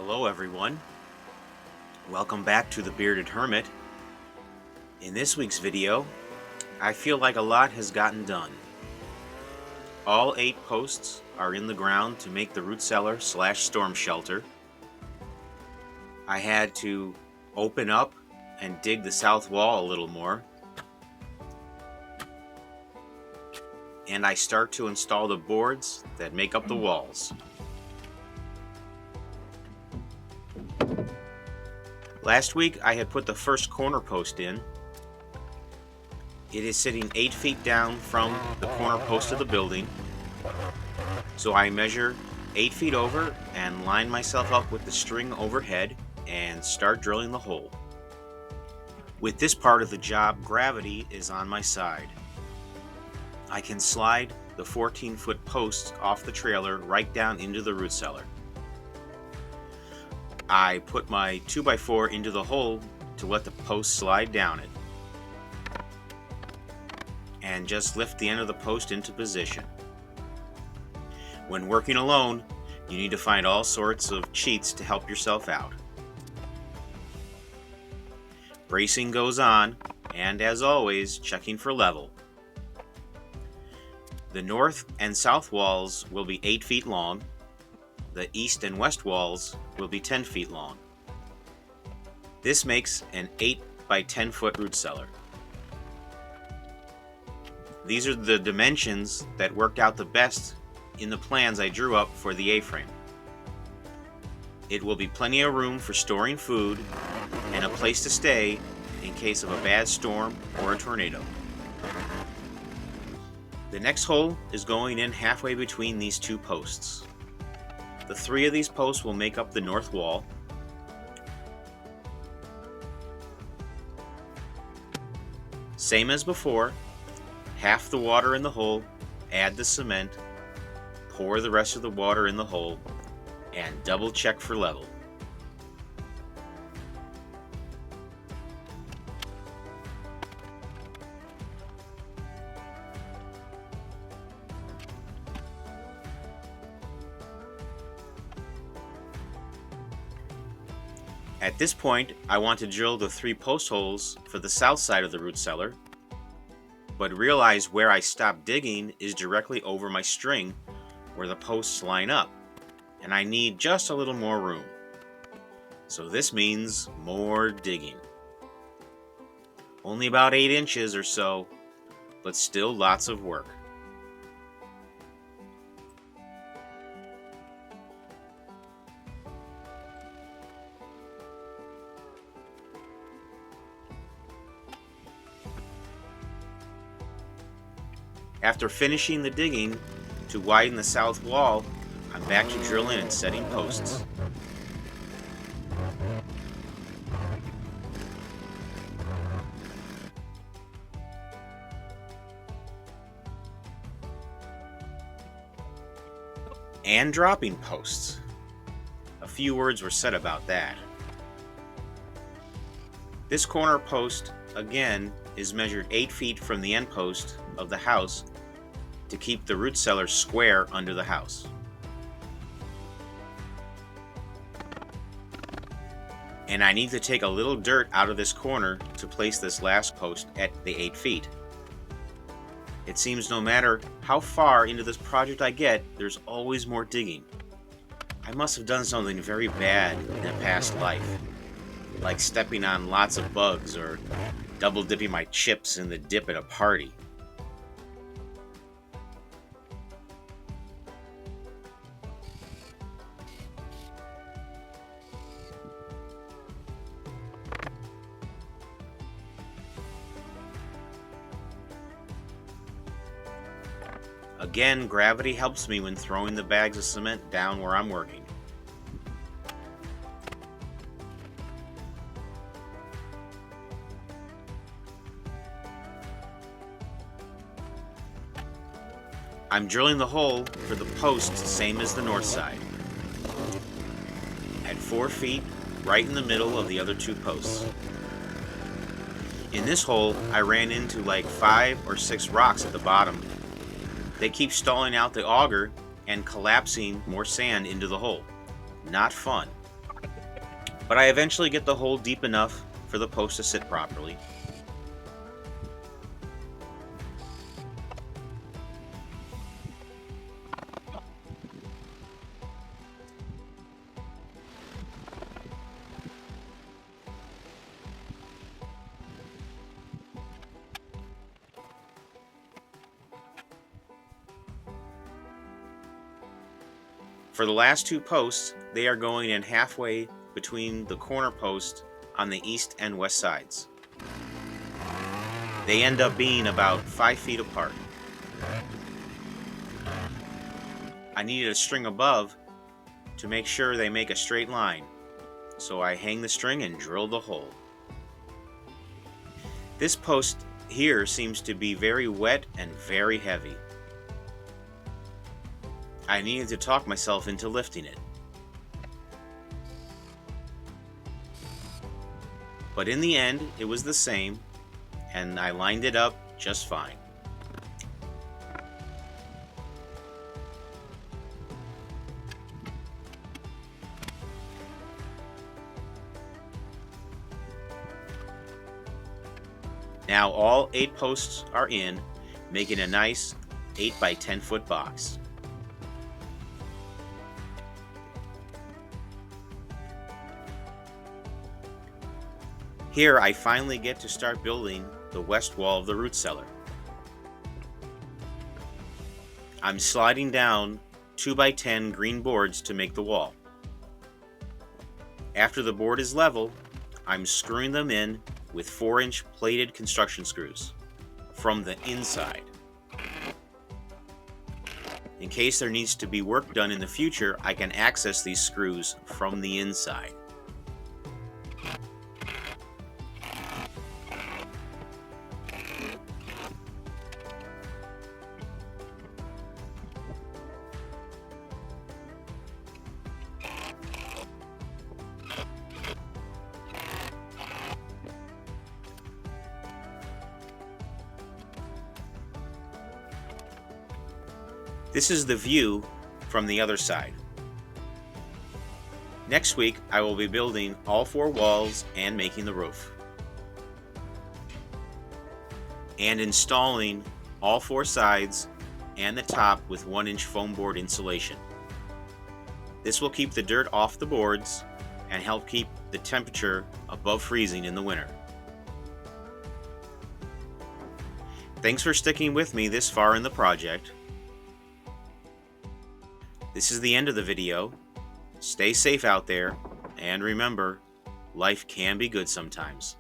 Hello everyone, welcome back to the Bearded Hermit. In this week's video, I feel like a lot has gotten done. All 8 posts are in the ground to make the root cellar / storm shelter. I had to open up and dig the south wall a little more. And I start to install the boards that make up the walls. Last week I had put the first corner post in. It is sitting 8 feet down from the corner post of the building. So I measure 8 feet over and line myself up with the string overhead and start drilling the hole. With this part of the job, gravity is on my side. I can slide the 14-foot posts off the trailer right down into the root cellar. I put my 2x4 into the hole to let the post slide down it, and just lift the end of the post into position. When working alone, you need to find all sorts of cheats to help yourself out. Bracing goes on, and as always, checking for level. The north and south walls will be 8 feet long. The east and west walls will be 10 feet long. This makes an 8 by 10 foot root cellar. These are the dimensions that worked out the best in the plans I drew up for the A-frame. It will be plenty of room for storing food and a place to stay in case of a bad storm or a tornado. The next hole is going in halfway between these 2 posts. The 3 of these posts will make up the north wall. Same as before, half the water in the hole, add the cement, pour the rest of the water in the hole, and double check for level. At this point, I want to drill the 3 post holes for the south side of the root cellar, but realize where I stopped digging is directly over my string where the posts line up, and I need just a little more room. So this means more digging. Only about 8 inches or so, but still lots of work. After finishing the digging to widen the south wall, I'm back to drilling and setting posts. And dropping posts. A few words were said about that. This corner post, again, is measured 8 feet from the end post of the house to keep the root cellar square under the house. And I need to take a little dirt out of this corner to place this last post at the 8 feet. It seems no matter how far into this project I get, there's always more digging. I must have done something very bad in a past life, like stepping on lots of bugs or double dipping my chips in the dip at a party. Again, gravity helps me when throwing the bags of cement down where I'm working. I'm drilling the hole for the posts same as the north side, at 4 feet right in the middle of the other 2 posts. In this hole, I ran into like 5 or 6 rocks at the bottom. They keep stalling out the auger and collapsing more sand into the hole. Not fun. but I eventually get the hole deep enough for the post to sit properly. For the last two posts, they are going in halfway between the corner post on the east and west sides. They end up being about 5 feet apart. I needed a string above to make sure they make a straight line, so I hang the string and drill the hole. This post here seems to be very wet and very heavy. I needed to talk myself into lifting it. But in the end, it was the same, and I lined it up just fine. Now all 8 posts are in, making a nice 8 by 10 foot box. Here I finally get to start building the west wall of the root cellar. I'm sliding down 2 by 10 green boards to make the wall. After the board is level, I'm screwing them in with 4-inch plated construction screws from the inside. In case there needs to be work done in the future, I can access these screws from the inside. This is the view from the other side. Next week, I will be building all 4 walls and making the roof, and installing all 4 sides and the top with 1-inch foam board insulation. This will keep the dirt off the boards and help keep the temperature above freezing in the winter. Thanks for sticking with me this far in the project. This is the end of the video. Stay safe out there, and remember, life can be good sometimes.